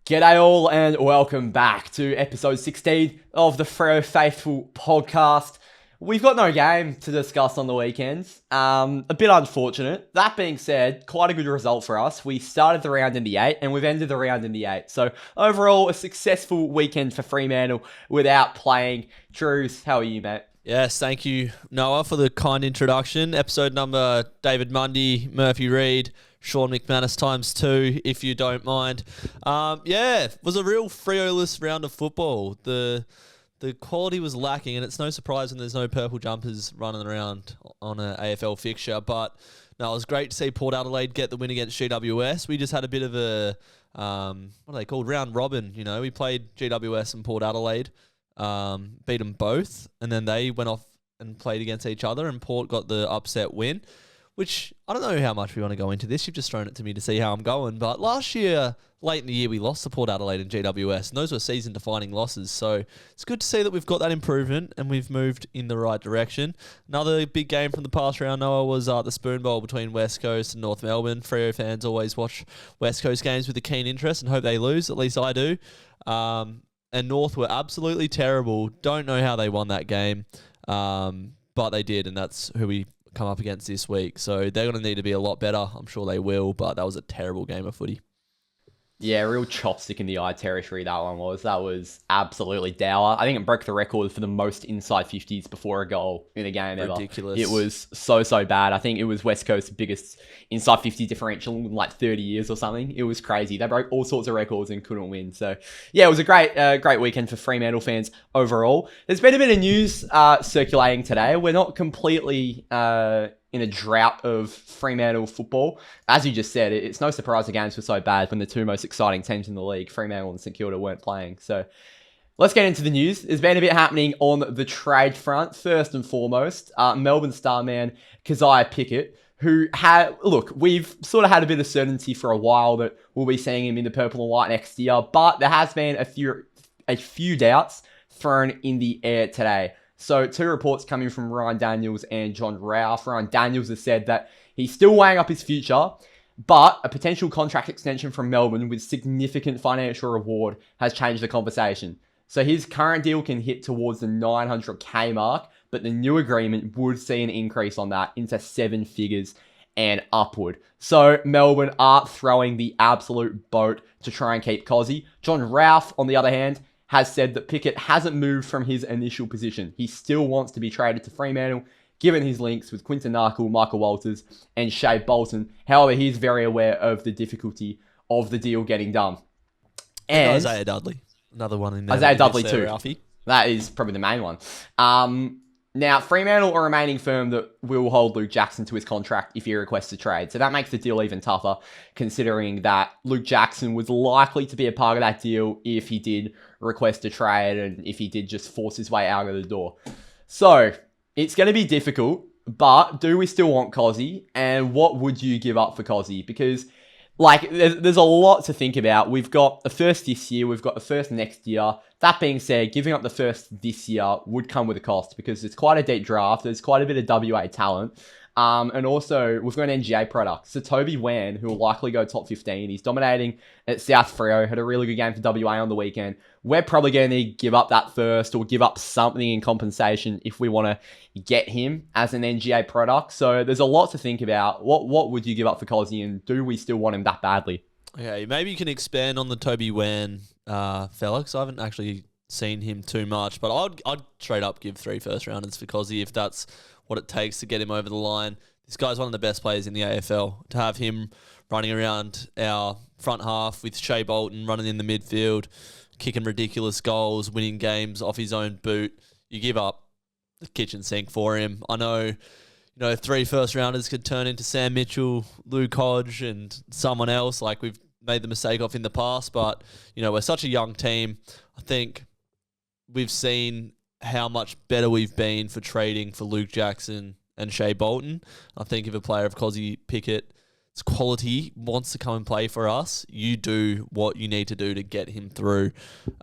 G'day all and welcome back to episode 16 of the Freo Faithful podcast. We've got no game to discuss on the weekends. A bit unfortunate. That being said, quite a good result for us. We started the round in the 8 and we've ended the round in the 8. So overall, a successful weekend for Fremantle without playing. Drewz, how are you, mate? Yes, thank you, Noah, for the kind introduction. Episode number, David Mundy, Murphy Reid, Sean McManus ×2, if you don't mind. It was a real Freo-less round of football. The quality was lacking, and it's no surprise when there's no purple jumpers running around on an AFL fixture. But no, it was great to see Port Adelaide get the win against GWS. We just had a bit of a, what are they called, round robin. You know, we played GWS and Port Adelaide. Beat them both, and then they went off and played against each other, and Port got the upset win, which I don't know how much we want to go into this. You've just thrown it to me to see how I'm going, but last year, late in the year, we lost to Port Adelaide and GWS, and those were season-defining losses, so it's good to see that we've got that improvement, and we've moved in the right direction. Another big game from the past round, Noah, was the Spoon Bowl between West Coast and North Melbourne. Freo fans always watch West Coast games with a keen interest and hope they lose, at least I do. And North were absolutely terrible. Don't know how they won that game, but they did, and that's who we come up against this week. So they're going to need to be a lot better. I'm sure they will, but that was a terrible game of footy. Yeah, real chopstick in the eye territory that one was. That was absolutely dour. I think it broke the record for the most inside 50s before a goal in a game ever. Ridiculous. It was so bad. I think it was West Coast's biggest inside 50 differential in like 30 years or something. It was crazy. They broke all sorts of records and couldn't win. So yeah, it was a great weekend for Fremantle fans overall. There's been a bit of news circulating today. We're not completely in a drought of Fremantle football. As you just said, it's no surprise the games were so bad when the two most exciting teams in the league, Fremantle and St Kilda, weren't playing. So let's get into the news. There's been a bit happening on the trade front. First and foremost, Melbourne star man Kysaiah Pickett, who we've sort of had a bit of certainty for a while that we'll be seeing him in the purple and white next year, but there has been a few doubts thrown in the air today. So two reports coming from Ryan Daniels and John Ralph. Ryan Daniels has said that he's still weighing up his future, but a potential contract extension from Melbourne with significant financial reward has changed the conversation. So his current deal can hit towards the 900k mark, but the new agreement would see an increase on that into 7 figures and upward. So Melbourne are throwing the absolute boat to try and keep Cozzy. John Ralph, on the other hand, has said that Pickett hasn't moved from his initial position. He still wants to be traded to Fremantle, given his links with Quinton Narkle, Michael Walters, and Shea Bolton. However, he's very aware of the difficulty of the deal getting done. And Isaiah Dudley, another one in there. Isaiah Dudley too. Ralphie. That is probably the main one. Now, Fremantle are remaining firm that will hold Luke Jackson to his contract if he requests a trade. So that makes the deal even tougher, considering that Luke Jackson was likely to be a part of that deal if he did request a trade and if he did just force his way out of the door. So it's going to be difficult, but do we still want Cozzy? And what would you give up for Cozzy? Because there's a lot to think about. We've got the first this year. We've got the first next year. That being said, giving up the first this year would come with a cost because it's quite a deep draft. There's quite a bit of WA talent. And also, we've got an NGA product. So Toby Wan, who will likely go top 15. He's dominating at South Freo. Had a really good game for WA on the weekend. We're probably going to give up that first or give up something in compensation if we want to get him as an NGA product. So there's a lot to think about. What would you give up for Cozzy, and do we still want him that badly? Okay, maybe you can expand on the Toby Wan fella, because I haven't actually seen him too much, but I'd straight up give 3 first rounders for Cozzy if that's what it takes to get him over the line. This guy's one of the best players in the AFL. To have him running around our front half with Shea Bolton running in the midfield, kicking ridiculous goals, winning games off his own boot, you give up the kitchen sink for him. I know, 3 first rounders could turn into Sam Mitchell, Luke Hodge, and someone else like we've made the mistake of in the past, but we're such a young team. I think we've seen how much better we've been for trading for Luke Jackson and Shea Bolton. I think if a player of Kysaiah Pickett's quality wants to come and play for us, you do what you need to do to get him through.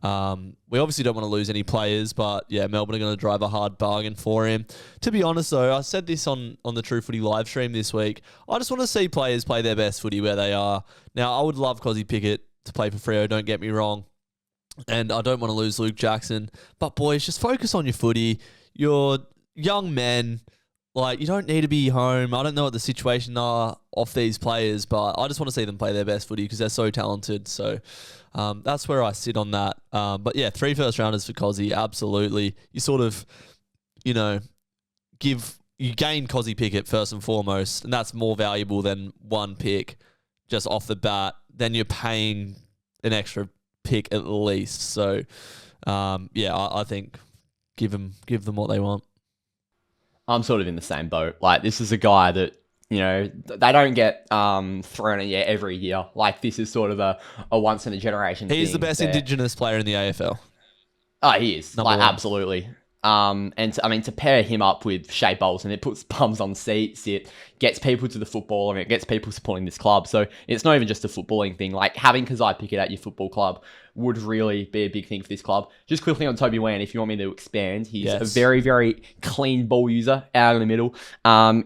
We obviously don't want to lose any players, but yeah, Melbourne are going to drive a hard bargain for him. To be honest though, I said this on the True Footy live stream this week, I just want to see players play their best footy where they are. Now, I would love Kysaiah Pickett to play for Freo, don't get me wrong. And I don't want to lose Luke Jackson. But boys, just focus on your footy. You're young men. Like, you don't need to be home. I don't know what the situation are of these players, but I just want to see them play their best footy because they're so talented. So that's where I sit on that. But yeah, 3 first rounders for Kosy, absolutely. You sort of, you know, you gain Kysaiah Pickett first and foremost, and that's more valuable than 1 pick just off the bat. Then you're paying an extra pick at least. So yeah, I think give them what they want. I'm sort of in the same boat. Like, this is a guy that, you know, they don't get thrown at you every year. Like, this is sort of a once in a generation thing. He's the best Indigenous player in the AFL. Oh, he is. Number like, 1. Absolutely. And to pair him up with Shea Bolton, it puts bums on seats, it gets people to the football, and it gets people supporting this club. So it's not even just a footballing thing. Like, having Kysaiah Pickett at your football club would really be a big thing for this club. Just quickly on Toby Wan, if you want me to expand, he's a very, very clean ball user out in the middle.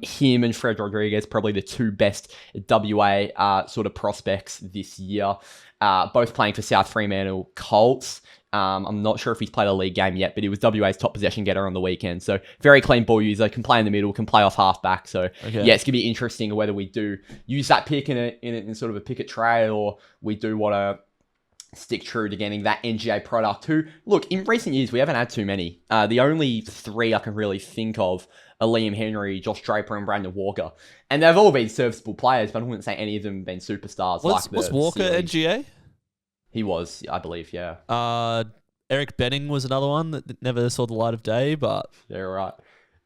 Him and Fred Rodriguez, probably the 2 best WA sort of prospects this year. Both playing for South Fremantle Colts. I'm not sure if he's played a league game yet, but he was WA's top possession getter on the weekend. So very clean ball user, can play in the middle, can play off halfback. So yeah, it's gonna be interesting whether we do use that pick in sort of a Pickett trade, or we do want to stick true to getting that NGA product. Who, look, in recent years we haven't had too many. The only 3 I can really think of are Liam Henry, Josh Draper, and Brandon Walker, and they've all been serviceable players, but I wouldn't say any of them have been superstars. Was Walker NGA? He was, I believe, yeah. Eric Benning was another one that never saw the light of day, but... Yeah, right.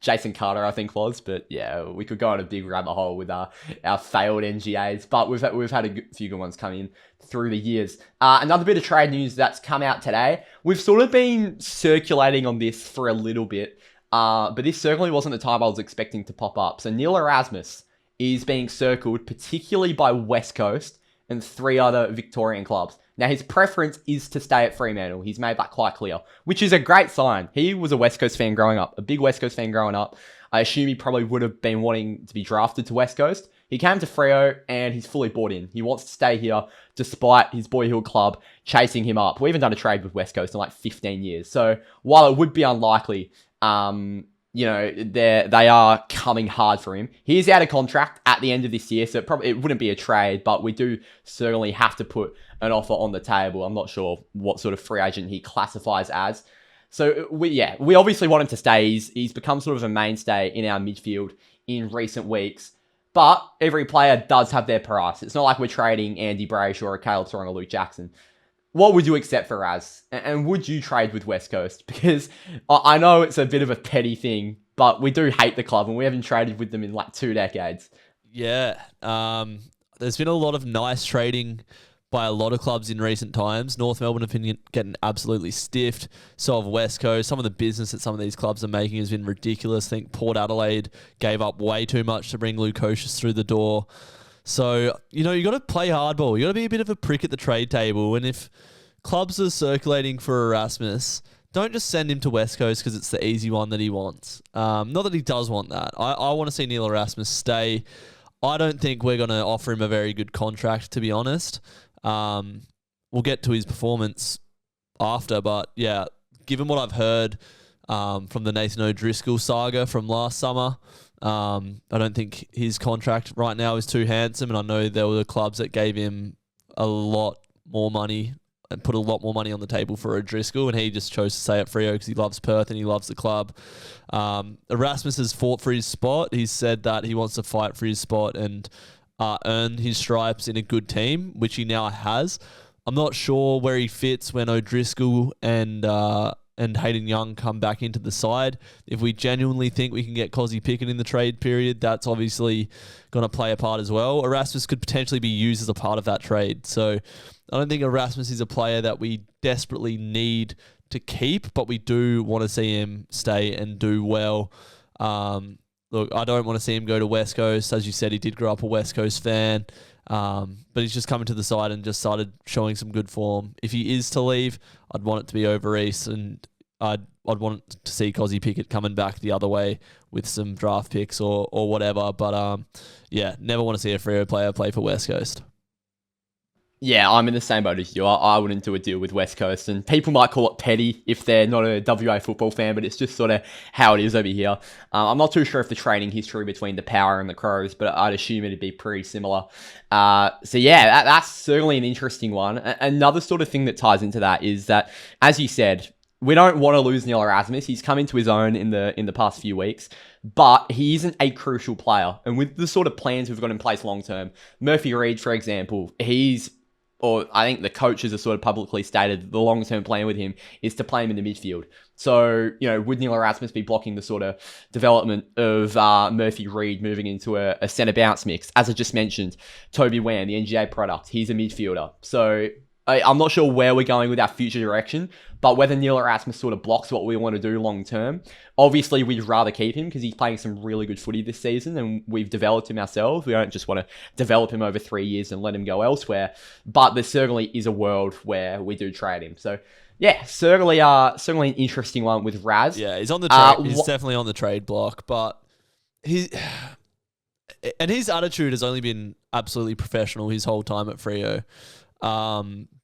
Jason Carter, I think, was. But yeah, we could go on a big rabbit hole with our failed NGAs. But we've had a few good ones come in through the years. Another bit of trade news that's come out today. We've sort of been circulating on this for a little bit. But this certainly wasn't the time I was expecting to pop up. So Neil Erasmus is being circled, particularly by West Coast and 3 other Victorian clubs. Now, his preference is to stay at Fremantle. He's made that quite clear, which is a great sign. He was a West Coast fan growing up, a big West Coast fan growing up. I assume he probably would have been wanting to be drafted to West Coast. He came to Freo and he's fully bought in. He wants to stay here despite his boyhood club chasing him up. We haven't done a trade with West Coast in like 15 years. So while it would be unlikely, you know, they are coming hard for him. He is out of contract at the end of this year, so it wouldn't be a trade, but we do certainly have to put an offer on the table. I'm not sure what sort of free agent he classifies as. So we obviously want him to stay. He's become sort of a mainstay in our midfield in recent weeks. But every player does have their price. It's not like we're trading Andy Brayshaw or a Caleb Strong or Luke Jackson. What would you accept for Raz? And would you trade with West Coast? Because I know it's a bit of a petty thing, but we do hate the club and we haven't traded with them in like 2 decades. Yeah. There's been a lot of nice trading by a lot of clubs in recent times. North Melbourne have been getting absolutely stiffed. So have West Coast. Some of the business that some of these clubs are making has been ridiculous. I think Port Adelaide gave up way too much to bring Lukosius through the door. So, you know, you got to play hardball. You got to be a bit of a prick at the trade table. And if clubs are circulating for Erasmus, don't just send him to West Coast because it's the easy one that he wants. Not that he does want that. I want to see Neil Erasmus stay. I don't think we're going to offer him a very good contract, to be honest. We'll get to his performance after, but yeah, given what I've heard from the Nathan O'Driscoll saga from last summer, I don't think his contract right now is too handsome, and I know there were clubs that gave him a lot more money and put a lot more money on the table for O'Driscoll, and he just chose to stay at Freo because he loves Perth and he loves the club. Erasmus has fought for his spot. He's said that he wants to fight for his spot and earn his stripes in a good team, which he now has. I'm not sure where he fits when O'Driscoll and Hayden Young come back into the side. If we genuinely think we can get Kysaiah Pickett in the trade period, that's obviously going to play a part as well. Erasmus could potentially be used as a part of that trade. So I don't think Erasmus is a player that we desperately need to keep, but we do want to see him stay and do well. Look, I don't want to see him go to West Coast. As you said, he did grow up a West Coast fan, but he's just coming to the side and just started showing some good form. If he is to leave, I'd want it to be over East, and I'd want to see Kysaiah Pickett coming back the other way with some draft picks or whatever. But yeah, never want to see a Freo player play for West Coast. Yeah, I'm in the same boat as you. I wouldn't do a deal with West Coast, and people might call it petty if they're not a WA football fan, but it's just sort of how it is over here. I'm not too sure if the training history between the Power and the Crows, but I'd assume it'd be pretty similar. So yeah, that's certainly an interesting one. Another sort of thing that ties into that is that, as you said, we don't want to lose Neil Erasmus. He's come into his own in the past few weeks, but he isn't a crucial player. And with the sort of plans we've got in place long term, Murphy Reid, for example, or I think the coaches have sort of publicly stated the long-term plan with him is to play him in the midfield. So, would Neil Erasmus be blocking the sort of development of Murphy Reid moving into a centre bounce mix? As I just mentioned, Toby Wan, the NGA product, he's a midfielder. So I'm not sure where we're going with our future direction, but whether Neil Erasmus sort of blocks what we want to do long term, obviously we'd rather keep him because he's playing some really good footy this season and we've developed him ourselves. We don't just want to develop him over 3 years and let him go elsewhere, but there certainly is a world where we do trade him. So yeah, certainly an interesting one with Raz. Yeah, he's on the trade. He's definitely on the trade block, but his attitude has only been absolutely professional his whole time at Freo.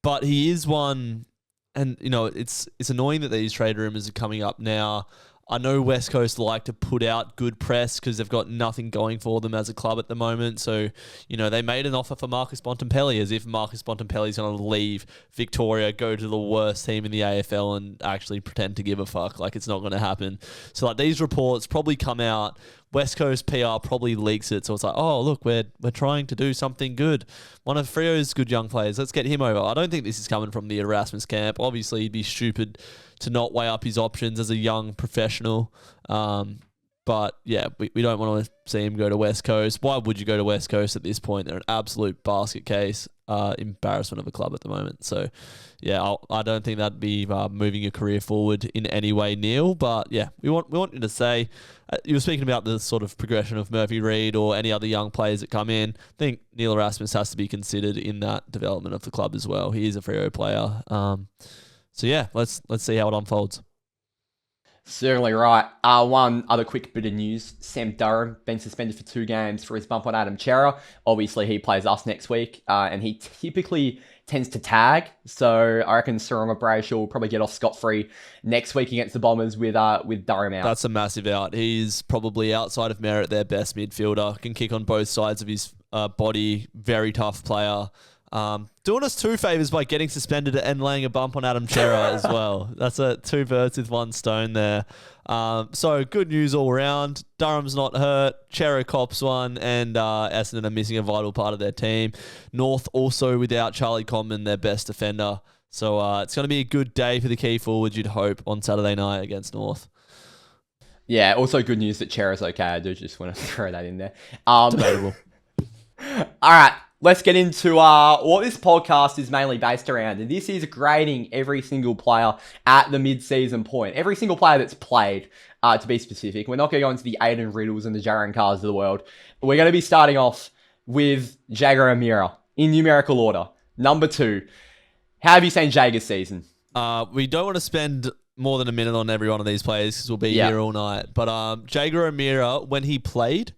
But he is one, and it's annoying that these trade rumors are coming up now. I know West Coast like to put out good press because they've got nothing going for them as a club at the moment. So, they made an offer for Marcus Bontempelli as if Marcus Bontempelli is going to leave Victoria, go to the worst team in the AFL and actually pretend to give a fuck. Like, it's not going to happen. So, these reports probably come out. West Coast PR probably leaks it. So it's like, oh, look, we're trying to do something good. One of Freo's good young players. Let's get him over. I don't think this is coming from the Erasmus camp. Obviously, he'd be stupid to not weigh up his options as a young professional. But yeah, we don't want to see him go to West Coast. Why would you go to West Coast at this point? They're an absolute basket case, embarrassment of a club at the moment. So yeah, I don't think that'd be moving your career forward in any way, Neil. But yeah, we want you to say, you were speaking about the sort of progression of Murphy Reid or any other young players that come in. I think Neil Erasmus has to be considered in that development of the club as well. He is a Freo player. So yeah, let's see how it unfolds. Certainly right. One other quick bit of news. Sam Durham been suspended for 2 games for his bump on Adam Chera. Obviously, he plays us next week, and he typically tends to tag. So I reckon Sarunga Brayshaw will probably get off scot-free next week against the Bombers with Durham out. That's a massive out. He's probably outside of merit their best midfielder. Can kick on both sides of his body. Very tough player. Doing us 2 favours by getting suspended and laying a bump on Adam Chera as well. That's 2 birds with 1 stone there. So good news all around. Durham's not hurt. Chera cops one, and Essendon are missing a vital part of their team. North also without Charlie Comben, their best defender. So it's going to be a good day for the key forwards, you'd hope, on Saturday night against North. Yeah, also good news that Chera's okay. I do just want to throw that in there. Debatable. All right. Let's get into what this podcast is mainly based around. And this is grading every single player at the mid-season point. Every single player that's played, to be specific. We're not going to go into the Aiden Riddles and the Jaron Cars of the world. We're going to be starting off with Jager Amira in numerical order. Number 2. How have you seen Jager's season? We don't want to spend more than a minute on every one of these players because we'll be here all night. But Jager Amira, when he played,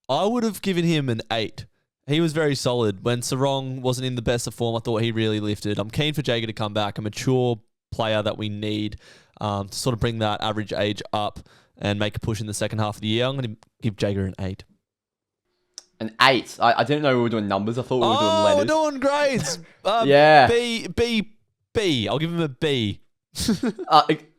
I would have given him an 8. He was very solid. When Sarong wasn't in the best of form, I thought he really lifted. I'm keen for Jager to come back, a mature player that we need to sort of bring that average age up and make a push in the second half of the year. I'm going to give Jager an 8. An 8? I didn't know we were doing numbers. I thought we were doing letters. We're doing grades. Yeah. B. I'll give him a B.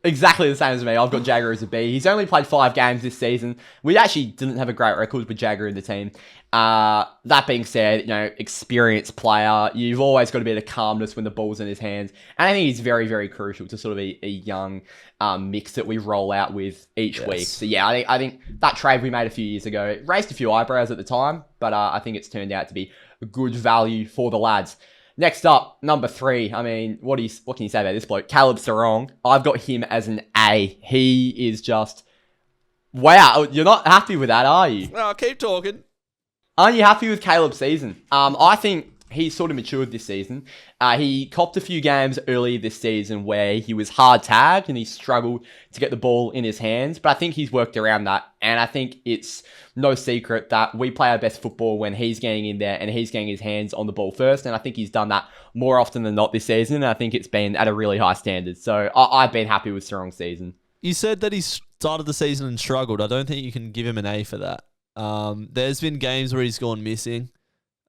Exactly the same as me. I've got Jager as a B. He's only played 5 games this season. We actually didn't have a great record with Jager in the team. That being said, experienced player. You've always got a bit of calmness when the ball's in his hands. And I think he's very, very crucial to sort of a young mix that we roll out with each week. So yeah, I think that trade we made a few years ago raised a few eyebrows at the time, but I think it's turned out to be a good value for the lads. Next up, number 3. I mean, what can you say about this bloke? Caleb Sarong. I've got him as an A. He is just... Wow, you're not happy with that, are you? No, keep talking. Aren't you happy with Caleb's season? I think he's sort of matured this season. He copped a few games early this season where he was hard tagged and he struggled to get the ball in his hands, but I think he's worked around that, and I think it's no secret that we play our best football when he's getting in there and he's getting his hands on the ball first, and I think he's done that more often than not this season, and I think it's been at a really high standard. So I've been happy with Sarong's season. You said that he started the season and struggled. I don't think you can give him an A for that. There's been games where he's gone missing,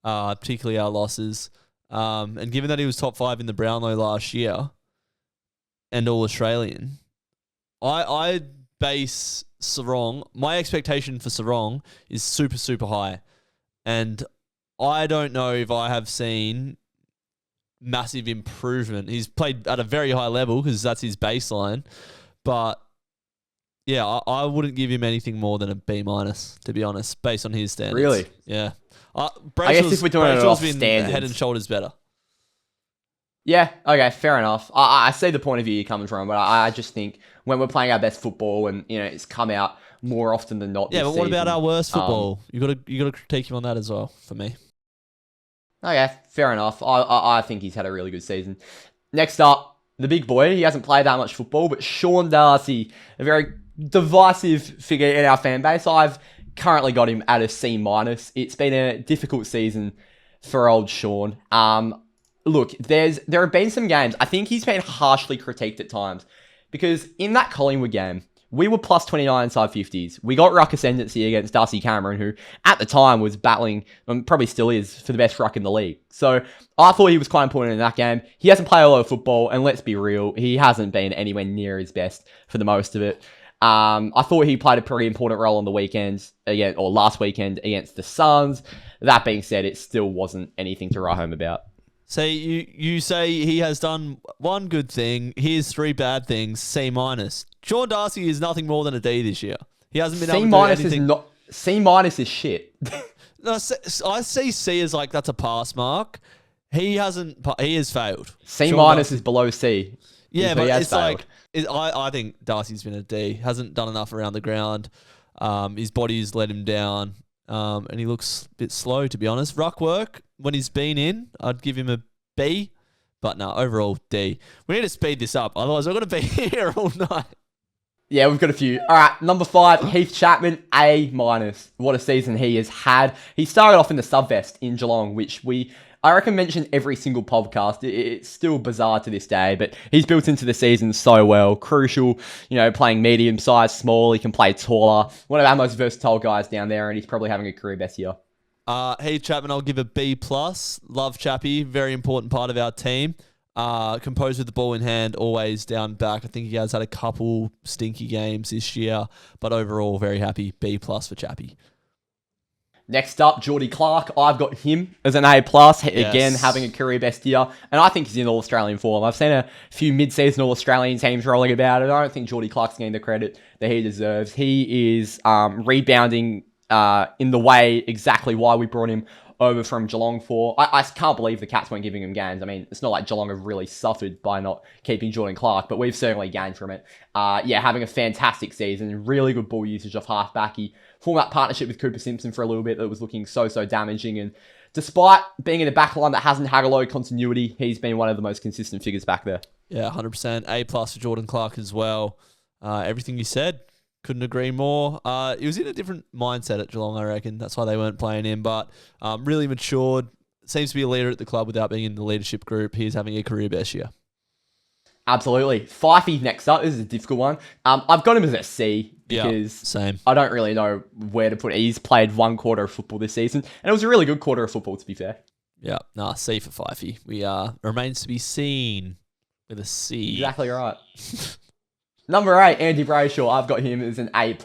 particularly our losses. And given that he was top 5 in the Brownlow last year and All-Australian, I base Sarong, my expectation for Sarong is super, super high. And I don't know if I have seen massive improvement. He's played at a very high level because that's his baseline. But yeah, I wouldn't give him anything more than a B-, to be honest, based on his standards. Really? Yeah. I guess if we're doing it off been standards, head and shoulders better. Yeah, okay, fair enough. I see the point of view you're coming from, but I just think when we're playing our best football and it's come out more often than not. Yeah, this but what season, about our worst football? You got to critique him on that as well. For me. Okay, fair enough. I think he's had a really good season. Next up, the big boy. He hasn't played that much football, but Sean Darcy, a very divisive figure in our fan base. I've currently got him at a C-. It's been a difficult season for old Sean. Look, there have been some games. I think he's been harshly critiqued at times because in that Collingwood game, we were plus 29 inside 50s. We got ruck ascendancy against Darcy Cameron, who at the time was battling, and probably still is, for the best ruck in the league. So I thought he was quite important in that game. He hasn't played a lot of football, and let's be real, he hasn't been anywhere near his best for the most of it. I thought he played a pretty important role on the weekend, last weekend against the Suns. That being said, it still wasn't anything to write home about. So you say he has done one good thing. Here's 3 bad things. C-. Sean Darcy is nothing more than a D this year. He hasn't been able to do anything. C- is shit. No, I see C as like that's a pass mark. He hasn't. He has failed. C- is below C. Yeah, so but it's failed. I think Darcy's been a D. Hasn't done enough around the ground. His body's let him down. And he looks a bit slow, to be honest. Ruck work, when he's been in, I'd give him a B. But no, overall, D. We need to speed this up. Otherwise, we're going to be here all night. Yeah, we've got a few. All right, number 5, Heath Chapman, A-. What a season he has had. He started off in the sub-vest in Geelong, which I reckon mention every single podcast. It's still bizarre to this day, but he's built into the season so well. Crucial, playing medium size, small. He can play taller. One of our most versatile guys down there, and he's probably having a career best year. Heath Chapman, I'll give a B+. Love Chappie, very important part of our team. Composed with the ball in hand, always down back. I think he has had a couple stinky games this year, but overall, very happy. B+ for Chappie. Next up, Geordie Clark. I've got him as an A+, again, having a career best year. And I think he's in All-Australian form. I've seen a few mid-season All-Australian teams rolling about it. I don't think Geordie Clark's getting the credit that he deserves. He is rebounding in the way exactly why we brought him over from Geelong for. I can't believe the Cats weren't giving him games. I mean, it's not like Geelong have really suffered by not keeping Jordan Clark, but we've certainly gained from it. Having a fantastic season, really good ball usage off halfback. He formed that partnership with Cooper Simpson for a little bit that was looking so damaging, and despite being in a back line that hasn't had a lot of continuity, he's been one of the most consistent figures back there. Yeah, 100%. A+ for Jordan Clark as well. Everything you said, couldn't agree more. He was in a different mindset at Geelong, I reckon. That's why they weren't playing him, but really matured. Seems to be a leader at the club without being in the leadership group. He's having a career best year. Absolutely. Fifey next up. This is a difficult one. I've got him as a C because same. I don't really know where to put it. He's played 1 quarter of football this season, and it was a really good quarter of football, to be fair. Yeah, C for Fifey. We remains to be seen with a C. Exactly right. Number 8, Andy Brayshaw. I've got him as an A+.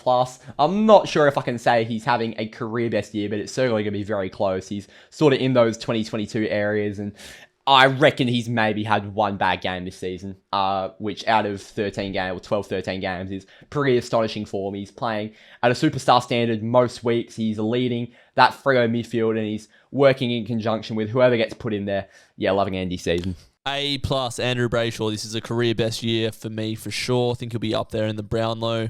I'm not sure if I can say he's having a career best year, but it's certainly going to be very close. He's sort of in those 2022 areas, and I reckon he's maybe had 1 bad game this season, which out of 13 games, or 12, 13 games, is pretty astonishing form. He's playing at a superstar standard most weeks. He's leading that Freo midfield, and he's working in conjunction with whoever gets put in there. Yeah, loving Andy's season. A+, Andrew Brayshaw. This is a career best year for me for sure. I think he'll be up there in the Brownlow.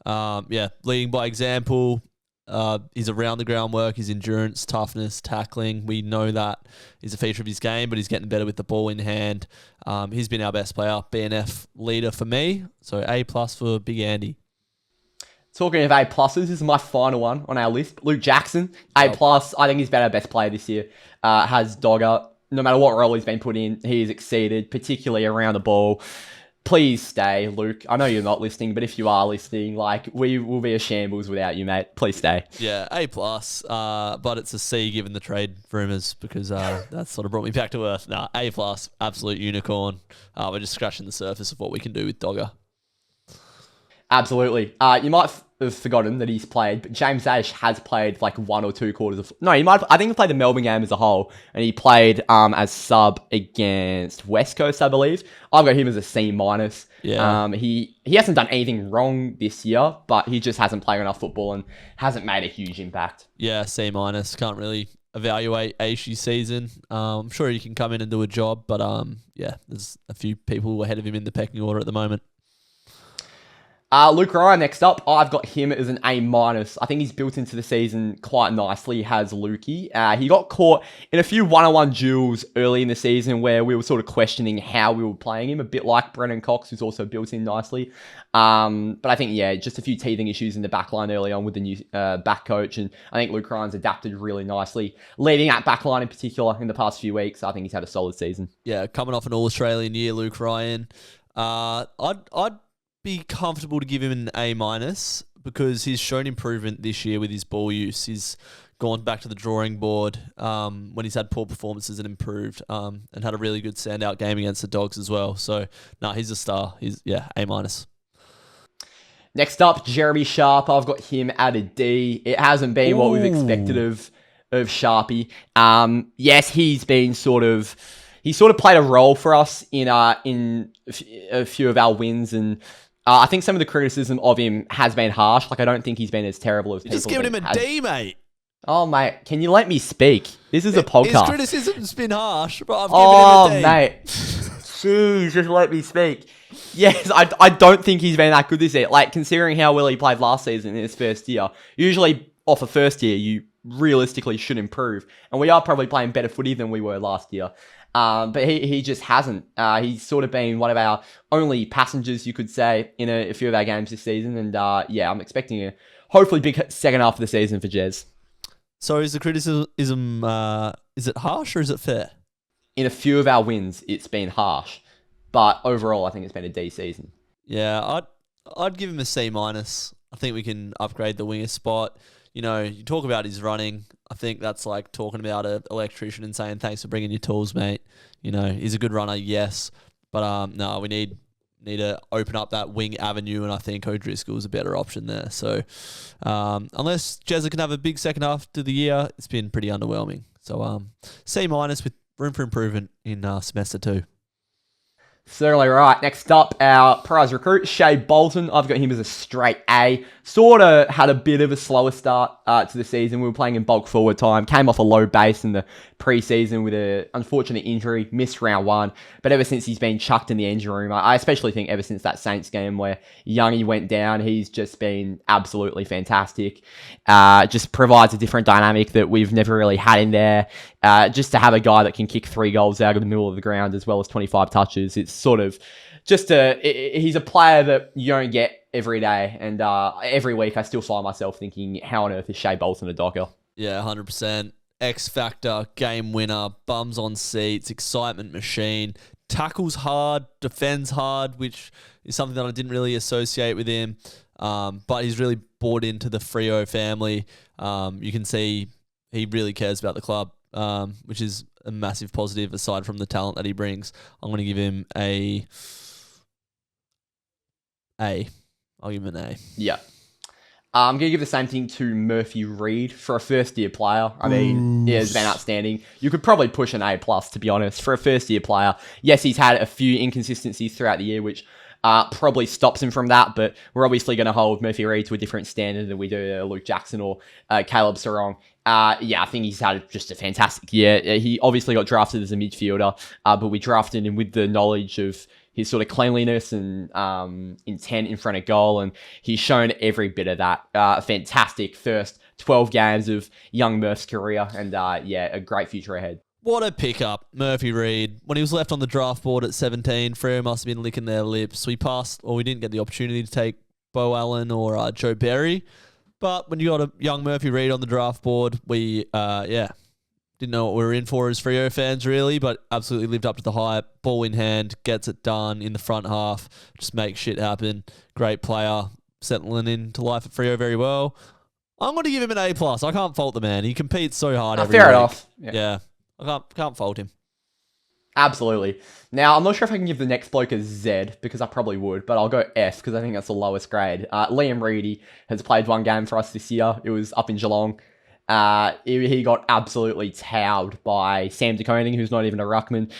Leading by example. His around the ground work, his endurance, toughness, tackling, we know that is a feature of his game, but he's getting better with the ball in hand. He's been our best player, BNF leader for me. So A+ for Big Andy. Talking of A+, this is my final one on our list. Luke Jackson, A+. I think he's been our best player this year. Has Dogger. No matter what role he's been put in, he has exceeded, particularly around the ball. Please stay, Luke. I know you're not listening, but if you are listening, we will be a shambles without you, mate. Please stay. Yeah, A+, but it's a C given the trade rumours because that sort of brought me back to earth. Nah, A+, absolute unicorn. We're just scratching the surface of what we can do with Dogger. Absolutely. You might have forgotten that he's played, but James Ash has played one or two quarters of... No, I think he played the Melbourne game as a whole, and he played as sub against West Coast, I believe. I've got him as a C-. Yeah. He hasn't done anything wrong this year, but he just hasn't played enough football and hasn't made a huge impact. Yeah, C-. Can't really evaluate Ashy's season. I'm sure he can come in and do a job, but there's a few people ahead of him in the pecking order at the moment. Luke Ryan next up. I've got him as an A-. I think he's built into the season quite nicely, has Lukey. He got caught in a few one-on-one duels early in the season where we were sort of questioning how we were playing him, a bit like Brennan Cox, who's also built in nicely. But I think, just a few teething issues in the back line early on with the new back coach, and I think Luke Ryan's adapted really nicely. Leading that back line in particular in the past few weeks, I think he's had a solid season. Yeah, coming off an All-Australian year, Luke Ryan. I'd be comfortable to give him an A- because he's shown improvement this year with his ball use. He's gone back to the drawing board when he's had poor performances and improved, and had a really good standout game against the Dogs as well. So, he's a star. He's, A-. Next up, Jeremy Sharp. I've got him at a D. It hasn't been what we've expected of Sharpie. Yes, he's sort of played a role for us in a few of our wins, and I think some of the criticism of him has been harsh. I don't think he's been as terrible as people just giving him a D, mate. Oh, mate, can you let me speak? This is a podcast. His criticism's been harsh, but I've given him a D. Mate. Jeez, just let me speak. Yes, I don't think he's been that good this year. Considering how well he played last season in his first year, usually off a first year, you realistically should improve. And we are probably playing better footy than we were last year. But he just hasn't. He's sort of been one of our only passengers, you could say, in a few of our games this season. And I'm expecting a hopefully big second half of the season for Jez. So is the criticism, is it harsh or is it fair? In a few of our wins, it's been harsh. But overall, I think it's been a D season. Yeah, I'd give him a C-. I think we can upgrade the winger spot. You talk about his running. I think that's like talking about an electrician and saying, thanks for bringing your tools, mate. He's a good runner, yes. But no, we need to open up that wing avenue, and I think O'Driscoll's a better option there. So unless Jezza can have a big second half to the year, it's been pretty underwhelming. So C- with room for improvement in semester 2. Certainly right. Next up, our prize recruit, Shea Bolton. I've got him as a straight A. Sort of had a bit of a slower start to the season. We were playing in bulk forward time. Came off a low base in the pre-season with an unfortunate injury. Missed round 1. But ever since he's been chucked in the engine room, I especially think ever since that Saints game where Youngie went down, he's just been absolutely fantastic. Just provides a different dynamic that we've never really had in there. Just to have a guy that can kick 3 goals out of the middle of the ground as well as 25 touches. It's sort of just he's a player that you don't get every day. And every week I still find myself thinking, how on earth is Shea Bolton a Docker? Yeah, 100%. X factor, game winner, bums on seats, excitement machine, tackles hard, defends hard, which is something that I didn't really associate with him. But he's really bought into the Freo family. You can see he really cares about the club, which is a massive positive aside from the talent that he brings. I'm going to give him A. I'll give him an A. Yeah. I'm going to give the same thing to Murphy Reid for a first-year player. I mean, yeah, it's been outstanding. You could probably push an A+, to be honest, for a first-year player. Yes, he's had a few inconsistencies throughout the year, which probably stops him from that, but we're obviously going to hold Murphy Reid to a different standard than we do Luke Jackson or Caleb Sarong. I think he's had just a fantastic year. He obviously got drafted as a midfielder, but we drafted him with the knowledge of his sort of cleanliness and intent in front of goal, and he's shown every bit of that. A fantastic first 12 games of young Murph's career, and a great future ahead. What a pickup, Murphy Reid. When he was left on the draft board at 17, Freo must have been licking their lips. We didn't get the opportunity to take Bo Allen or Joe Berry. But when you got a young Murphy Reid on the draft board, we, didn't know what we were in for as Freo fans, really, but absolutely lived up to the hype. Ball in hand, gets it done in the front half, just makes shit happen. Great player, settling into life at Freo very well. I'm going to give him an A+. I can't fault the man. He competes so hard every fair week. enough. Yeah. I can't fault him. Absolutely. Now, I'm not sure if I can give the next bloke a Z, because I probably would, but I'll go F, because I think that's the lowest grade. Liam Reedy has played one game for us this year. It was up in Geelong. He got absolutely towed by Sam De Koning, who's not even a ruckman.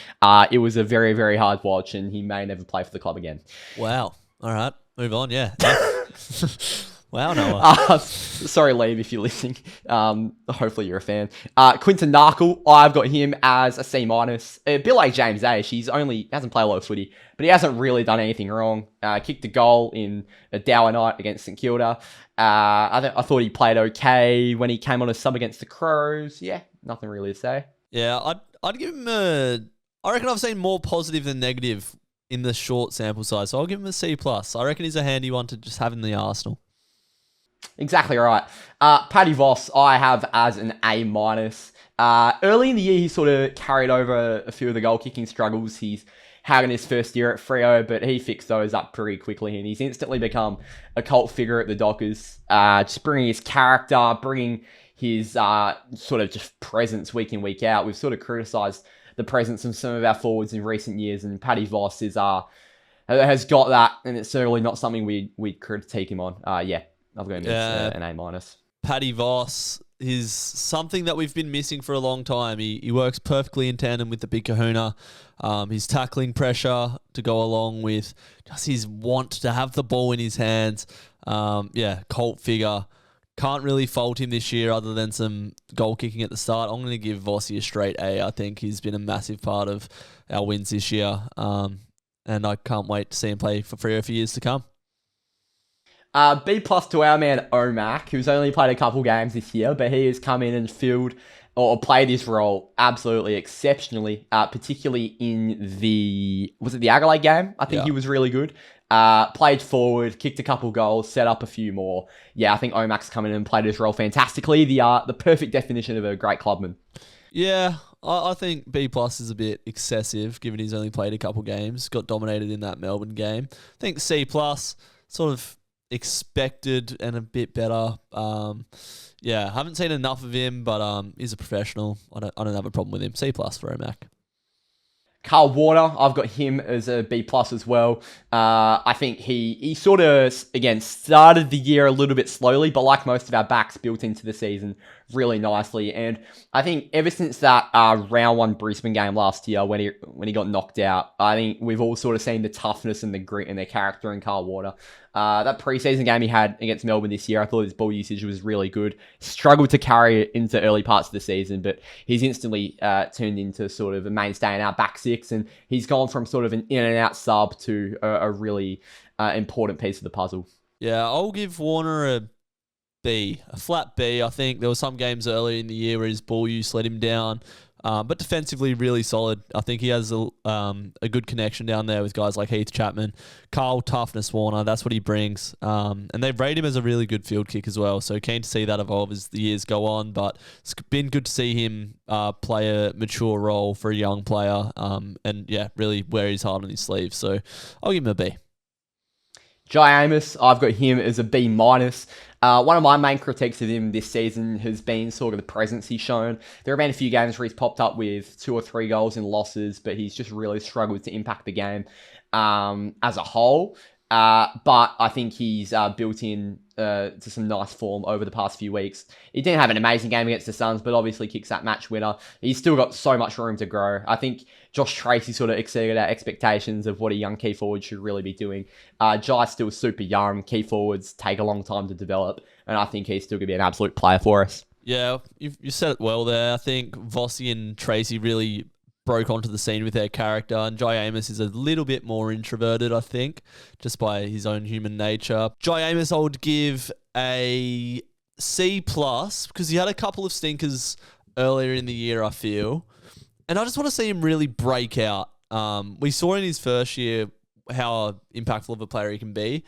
It was a very, very hard watch, and he may never play for the club again. Wow. All right. Move on, yeah. Wow, Noah. Sorry, Liam, if you're listening. Hopefully you're a fan. Quinton Narkle, I've got him as a C-. A bit like James Aish, he hasn't played a lot of footy, but he hasn't really done anything wrong. Kicked a goal in a dour night against St Kilda. I thought he played okay when he came on a sub against the Crows. Yeah, nothing really to say. Yeah, I'd give him I reckon I've seen more positive than negative in the short sample size, so I'll give him a C+. I reckon he's a handy one to just have in the arsenal. Exactly right. Paddy Voss, I have as an A-. Early in the year, he sort of carried over a few of the goal-kicking struggles he's had in his first year at Freo, but he fixed those up pretty quickly, and he's instantly become a cult figure at the Dockers. Just bringing his character, bringing his sort of just presence week in, week out. We've sort of criticised the presence of some of our forwards in recent years, and Paddy Voss has got that, and it's certainly not something we'd critique him on. I've got him as an A-. Paddy Voss is something that we've been missing for a long time. He works perfectly in tandem with the big kahuna. His tackling pressure to go along with just his want to have the ball in his hands. Cult figure. Can't really fault him this year other than some goal kicking at the start. I'm going to give Vossi a straight A. I think he's been a massive part of our wins this year. And I can't wait to see him play for Freo for years to come. B+ to our man Omac, who's only played a couple games this year, but he has come in and filled or played this role absolutely exceptionally, particularly in the Adelaide game? I think he was really good. Played forward, kicked a couple goals, set up a few more. Yeah, I think Omac's come in and played his role fantastically. The perfect definition of a great clubman. Yeah, I think B+ is a bit excessive, given he's only played a couple games, got dominated in that Melbourne game. I think C+, sort of expected and a bit better. Haven't seen enough of him, but he's a professional. I don't have a problem with him. C+ for Omac. Carl Warner, I've got him as a B+ as well. I think he sort of, again, started the year a little bit slowly, but like most of our backs, built into the season really nicely. And I think ever since that round 1 Brisbane game last year when he got knocked out, I think we've all sort of seen the toughness and the grit and the character in Carl Warner. That preseason game he had against Melbourne this year, I thought his ball usage was really good. Struggled to carry it into early parts of the season, but he's instantly turned into sort of a mainstay in our back six, and he's gone from sort of an in and out sub to a really important piece of the puzzle. Yeah, I'll give Warner a flat B. I think there were some games earlier in the year where his ball use let him down. But defensively, really solid. I think he has a good connection down there with guys like Heath Chapman. Carl Toughness Warner, that's what he brings. And they've rated him as a really good field kick as well. So keen to see that evolve as the years go on. But it's been good to see him play a mature role for a young player. Really wear his heart on his sleeve. So I'll give him a B. Jai Amos, I've got him as a B-. One of my main critiques of him this season has been sort of the presence he's shown. There have been a few games where he's popped up with 2 or 3 goals in losses, but he's just really struggled to impact the game as a whole. But I think he's built in to some nice form over the past few weeks. He didn't have an amazing game against the Suns, but obviously kicks that match winner. He's still got so much room to grow. I think Josh Tracy sort of exceeded our expectations of what a young key forward should really be doing. Jai's still super young. Key forwards take a long time to develop, and I think he's still going to be an absolute player for us. Yeah, you said it well there. I think Vossi and Tracy really broke onto the scene with their character, and Jai Amos is a little bit more introverted, I think, just by his own human nature. Jai Amos I would give a C plus because he had a couple of stinkers earlier in the year, I feel. And I just want to see him really break out. We saw in his first year how impactful of a player he can be.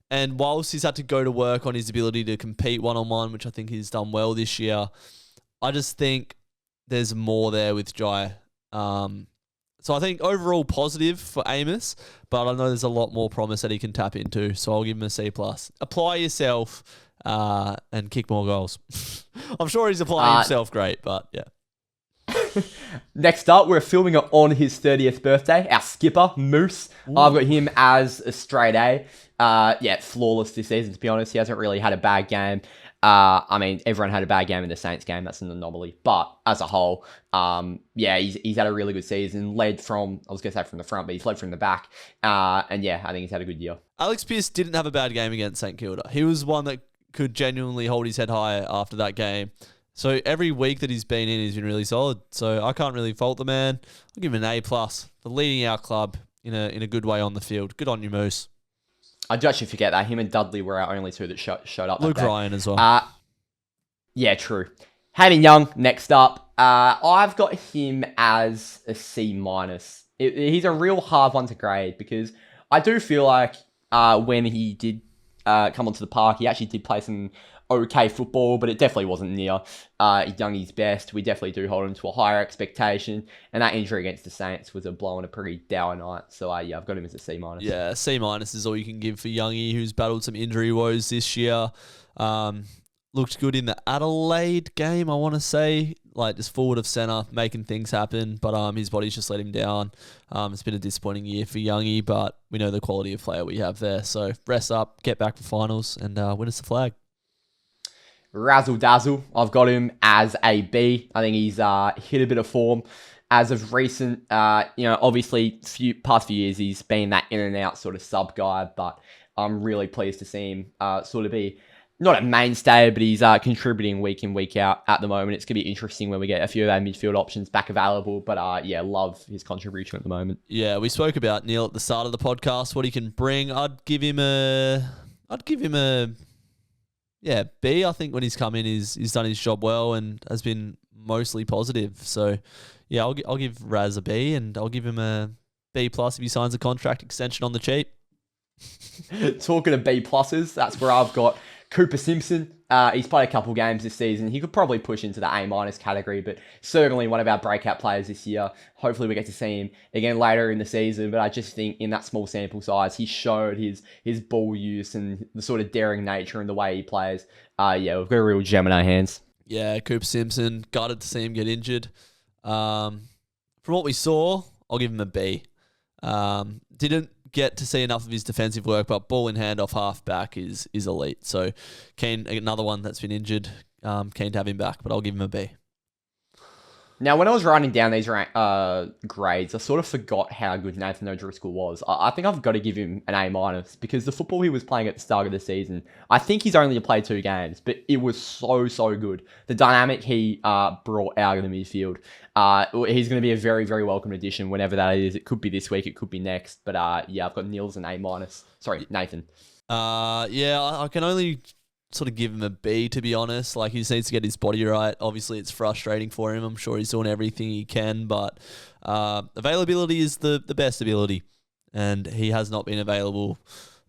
And whilst he's had to go to work on his ability to compete one-on-one, which I think he's done well this year, I just think there's more there with Jai. So I think overall positive for Amos, but I know there's a lot more promise that he can tap into. So I'll give him a C+. Apply yourself and kick more goals. I'm sure he's applying himself great, but yeah. Next up, we're filming it on his 30th birthday. Our skipper, Moose. Ooh. I've got him as a straight A. Flawless this season, to be honest. He hasn't really had a bad game. Everyone had a bad game in the Saints game. That's an anomaly. But as a whole, he's had a really good season. Led from, I was going to say from the front, but he's led from the back. I think he's had a good year. Alex Pearce didn't have a bad game against St Kilda. He was one that could genuinely hold his head high after that game. So every week that he's been in, he's been really solid. So I can't really fault the man. I'll give him an A+ for leading our club in a good way on the field. Good on you, Moose. I do actually forget that. Him and Dudley were our only two that showed up. Luke Ryan as well. Yeah, true. Hayden Young, next up. I've got him as a C-. He's a real hard one to grade because I do feel like when he did come onto the park, he actually did play some okay football, but it definitely wasn't near Youngie's best. We definitely do hold him to a higher expectation, and that injury against the Saints was a blow on a pretty dour night. So I've got him as a C-. Yeah, C- is all you can give for Youngie, who's battled some injury woes this year. Looked good in the Adelaide game, I want to say, like just forward of centre, making things happen, but his body's just let him down. It's been a disappointing year for Youngie, but we know the quality of player we have there. So rest up, get back for finals, and win us the flag. Razzle Dazzle, I've got him as a B. I think he's hit a bit of form as of recent. Obviously, past few years he's been that in and out sort of sub guy, but I'm really pleased to see him sort of be not a mainstay, but he's contributing week in, week out at the moment. It's going to be interesting when we get a few of our midfield options back available, but love his contribution at the moment. Yeah, we spoke about Neil at the start of the podcast, what he can bring. I'd give him a B. I think when he's come in, he's done his job well and has been mostly positive. So, yeah, I'll give Raz a B, and I'll give him a B+ if he signs a contract extension on the cheap. Talking of B+, that's where I've got Cooper Simpson. He's played a couple games this season. He could probably push into the A- category, but certainly one of our breakout players this year. Hopefully we get to see him again later in the season, but I just think in that small sample size, he showed his ball use and the sort of daring nature and the way he plays. We've got a real gem in our hands. Yeah, Cooper Simpson, gutted to see him get injured. From what we saw, I'll give him a B. Didn't get to see enough of his defensive work, but ball in hand off half back is elite. So keen, another one that's been injured. Keen to have him back, but I'll give him a B. Now, when I was writing down these grades, I sort of forgot how good Nathan O'Driscoll was. I think I've got to give him an A- because the football he was playing at the start of the season, I think he's only played 2 games, but it was so good. The dynamic he brought out of the midfield. He's going to be a very, very welcome addition whenever that is. It could be this week, it could be next. But I've got Niels an A-. Sorry, Nathan. I can only sort of give him a B, to be honest. Like, he just needs to get his body right. Obviously, it's frustrating for him. I'm sure he's doing everything he can, but availability is the best ability, and he has not been available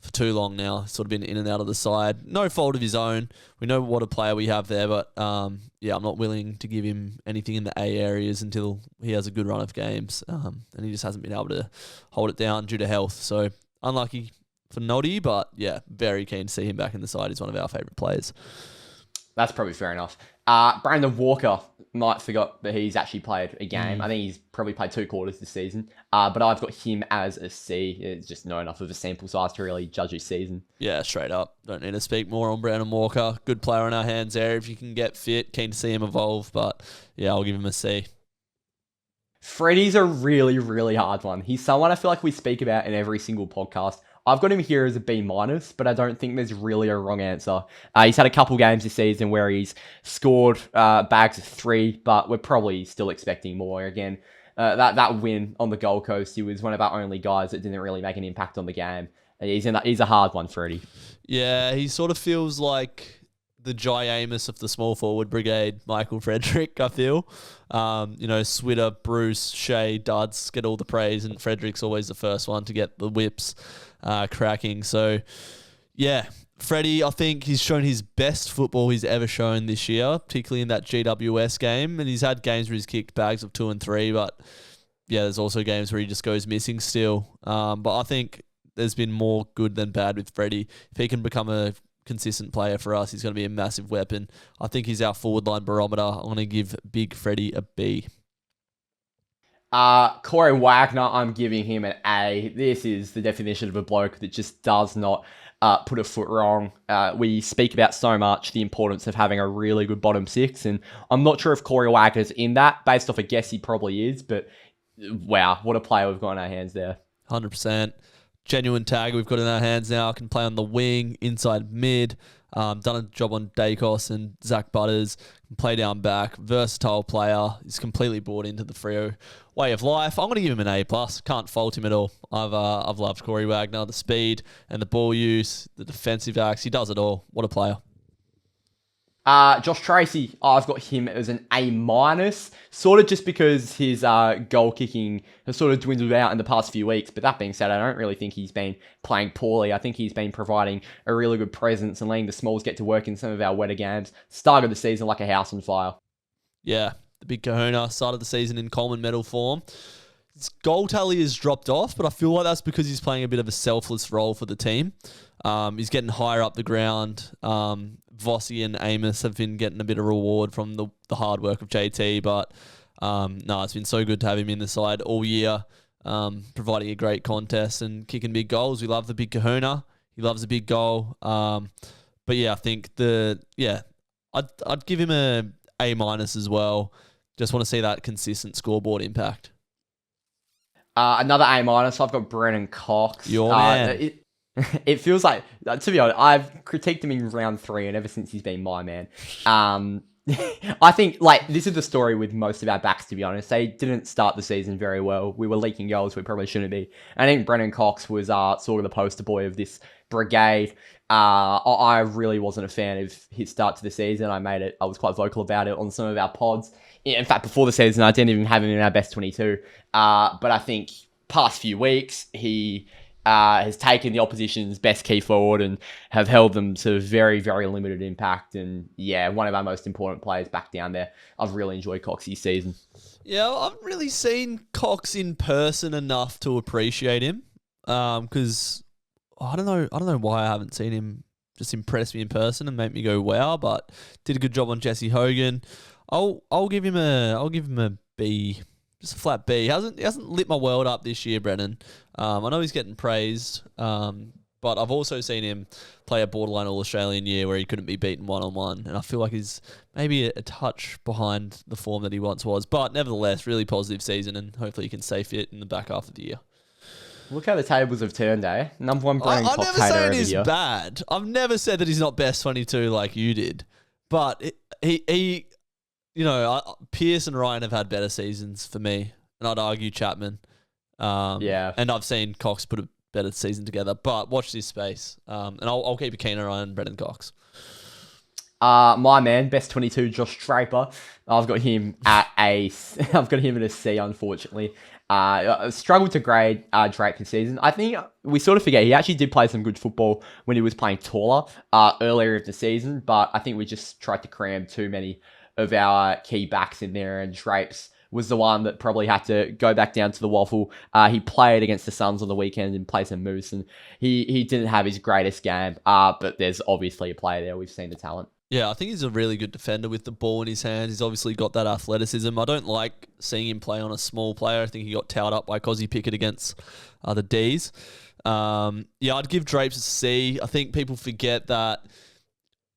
for too long now. Sort of been in and out of the side. No fault of his own. We know what a player we have there, but I'm not willing to give him anything in the A areas until he has a good run of games, and he just hasn't been able to hold it down due to health. So, unlucky for Noddy, but very keen to see him back in the side. He's one of our favourite players. That's probably fair enough. Brandon Walker, might forgot that he's actually played a game. I think he's probably played 2 quarters this season. But I've got him as a C. It's just not enough of a sample size to really judge his season. Yeah, straight up. Don't need to speak more on Brandon Walker. Good player on our hands there. If you can get fit, keen to see him evolve. But I'll give him a C. Freddie's a really, really hard one. He's someone I feel like we speak about in every single podcast. I've got him here as a B-, but I don't think there's really a wrong answer. He's had a couple games this season where he's scored bags of 3, but we're probably still expecting more. Again, that win on the Gold Coast, he was one of our only guys that didn't really make an impact on the game. He's a hard one, Freddie. Yeah, he sort of feels like the Jai Amos of the small forward brigade, Michael Frederick, I feel. Switter, Bruce, Shea, Duds get all the praise, and Frederick's always the first one to get the whips cracking. So, yeah, Freddie, I think he's shown his best football he's ever shown this year, particularly in that GWS game. And he's had games where he's kicked bags of 2 and 3, but yeah, there's also games where he just goes missing still. But I think there's been more good than bad with Freddie. If he can become a consistent player for us, he's going to be a massive weapon. I think he's our forward line barometer. I'm going to give Big Freddie a B. Corey Wagner, I'm giving him an A. This is the definition of a bloke that just does not put a foot wrong. We speak about so much the importance of having a really good bottom six, and I'm not sure if Corey Wagner's in that. Based off a guess, he probably is, but wow, what a player we've got in our hands there. 100%. Genuine tag we've got in our hands now. Can play on the wing, inside mid. Done a job on Dacos and Zach Butters. Can play down back. Versatile player. He's completely bought into the Freo way of life. I'm going to give him an A+. Can't fault him at all. I've loved Corey Wagner. The speed and the ball use, the defensive acts. He does it all. What a player. Josh Tracy, I've got him as an A-, sort of just because his goal kicking has sort of dwindled out in the past few weeks. But that being said, I don't really think he's been playing poorly. I think he's been providing a really good presence and letting the Smalls get to work in some of our wetter games. Started the season like a house on fire. Yeah, the big kahuna started the season in Coleman medal form. His goal tally has dropped off, but I feel like that's because he's playing a bit of a selfless role for the team. He's getting higher up the ground. Vossi and Amos have been getting a bit of reward from the hard work of JT, but it's been so good to have him in the side all year, providing a great contest and kicking big goals. We love the big kahuna. He loves a big goal. But yeah, I think I'd give him a A- as well. Just want to see that consistent scoreboard impact. Another A-, I've got Brennan Cox. Your man. It feels like, to be honest, I've critiqued him in round 3, and ever since he's been my man. I think, this is the story with most of our backs, to be honest. They didn't start the season very well. We were leaking goals we probably shouldn't be. I think Brennan Cox was sort of the poster boy of this brigade. I really wasn't a fan of his start to the season. I was quite vocal about it on some of our pods. In fact, before the season, I didn't even have him in our best 22. But I think past few weeks, he has taken the opposition's best key forward and have held them to very, very limited impact. And yeah, one of our most important players back down there. I've really enjoyed Cox's season. Yeah, I haven't really seen Cox in person enough to appreciate him. Because I don't know why I haven't seen him just impress me in person and make me go wow. But did a good job on Jesse Hogan. I'll give him a B. Just a flat B. He hasn't lit my world up this year, Brennan. I know he's getting praised, but I've also seen him play a borderline All-Australian year where he couldn't be beaten one-on-one, and I feel like he's maybe a touch behind the form that he once was. But nevertheless, really positive season, and hopefully he can stay fit in the back half of the year. Look how the tables have turned, eh? Number one Brennan Cox I'm never saying he's bad. I've never said that he's not best 22 like you did, but he Pierce and Ryan have had better seasons for me, and I'd argue Chapman. Yeah. And I've seen Cox put a better season together, but watch this space. And I'll keep a keener eye on Brennan Cox. My man, best 22, Josh Draper. I've got him at I've got him at a C, unfortunately. Struggled to grade Drake this season. I think we sort of forget he actually did play some good football when he was playing taller earlier of the season, but I think we just tried to cram too many of our key backs in there, and Drapes was the one that probably had to go back down to the waffle. He played against the Suns on the weekend and played some moose, and he didn't have his greatest game, but there's obviously a player there. We've seen the talent. Yeah, I think he's a really good defender with the ball in his hands. He's obviously got that athleticism. I don't like seeing him play on a small player. I think he got towed up by Kysaiah Pickett against the Ds. I'd give Drapes a C. I think people forget that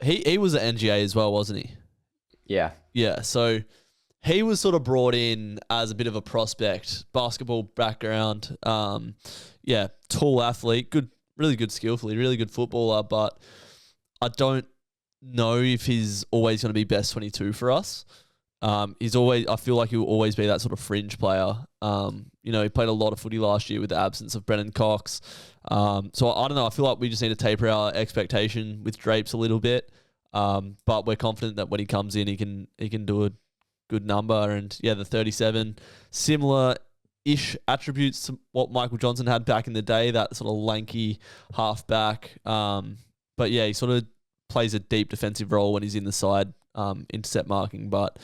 he was at NGA as well, wasn't he? Yeah. Yeah, so he was sort of brought in as a bit of a prospect, basketball background. Tall athlete, good, really good skillfully, really good footballer, but I don't know if he's always going to be best 22 for us. I feel like he will always be that sort of fringe player. He played a lot of footy last year with the absence of Brennan Cox. So I don't know. I feel like we just need to taper our expectation with Drapes a little bit. But we're confident that when he comes in, he can do a good number. And yeah, the 37, similar-ish attributes to what Michael Johnson had back in the day, that sort of lanky halfback. But yeah, he sort of plays a deep defensive role when he's in the side, intercept marking, but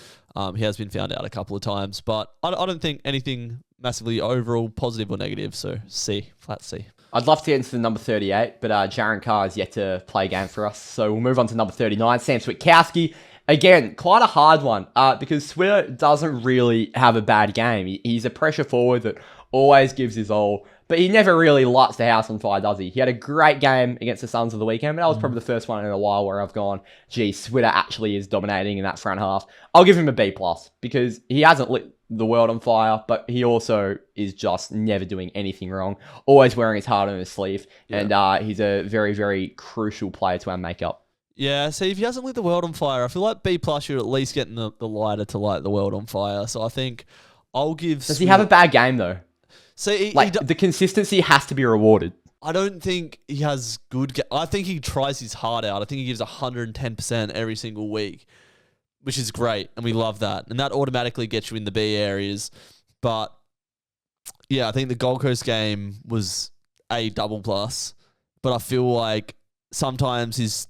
he has been found out a couple of times. But I don't think anything massively overall positive or negative, so C, flat C. I'd love to get into the number 38, but Jaron Carr is yet to play a game for us. So we'll move on to number 39, Sam Switkowski. Again, quite a hard one because Switter doesn't really have a bad game. He's a pressure forward that always gives his all, but he never really lights the house on fire, does he? He had a great game against the Suns of the weekend, but that was probably the first one in a while where I've gone, gee, Switter actually is dominating in that front half. I'll give him a B+, because he hasn't lit the world on fire, but he also is just never doing anything wrong, always wearing his heart on his sleeve, and he's a very, very crucial player to our makeup. Yeah, see, if he hasn't lit the world on fire, I feel like B+, you're at least getting the lighter to light the world on fire, so I think I'll give... Does he have a bad game, though? See, the consistency has to be rewarded. I don't think he has good... I think he tries his heart out. I think he gives 110% every single week, which is great, and we love that. And that automatically gets you in the B areas. But, yeah, I think the Gold Coast game was A++, but I feel like sometimes he's...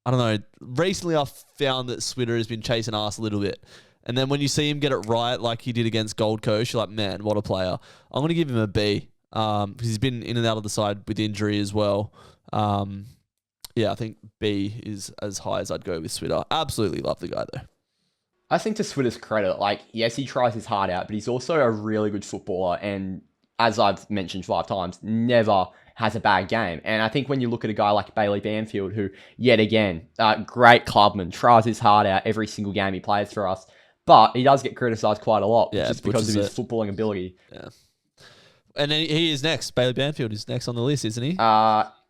I don't know. Recently, I've found that Switter has been chasing ass a little bit. And then when you see him get it right, like he did against Gold Coast, you're like, man, what a player. I'm going to give him a B because he's been in and out of the side with injury as well. Yeah, I think B is as high as I'd go with Switter. Absolutely love the guy, though. I think to Switter's credit, yes, he tries his heart out, but he's also a really good footballer. And as I've mentioned 5 times, never has a bad game. And I think when you look at a guy like Bailey Banfield, who, yet again, great clubman, tries his heart out every single game he plays for us, but he does get criticised quite a lot just because of his footballing ability. Yeah. And then he is next. Bailey Banfield is next on the list, isn't he?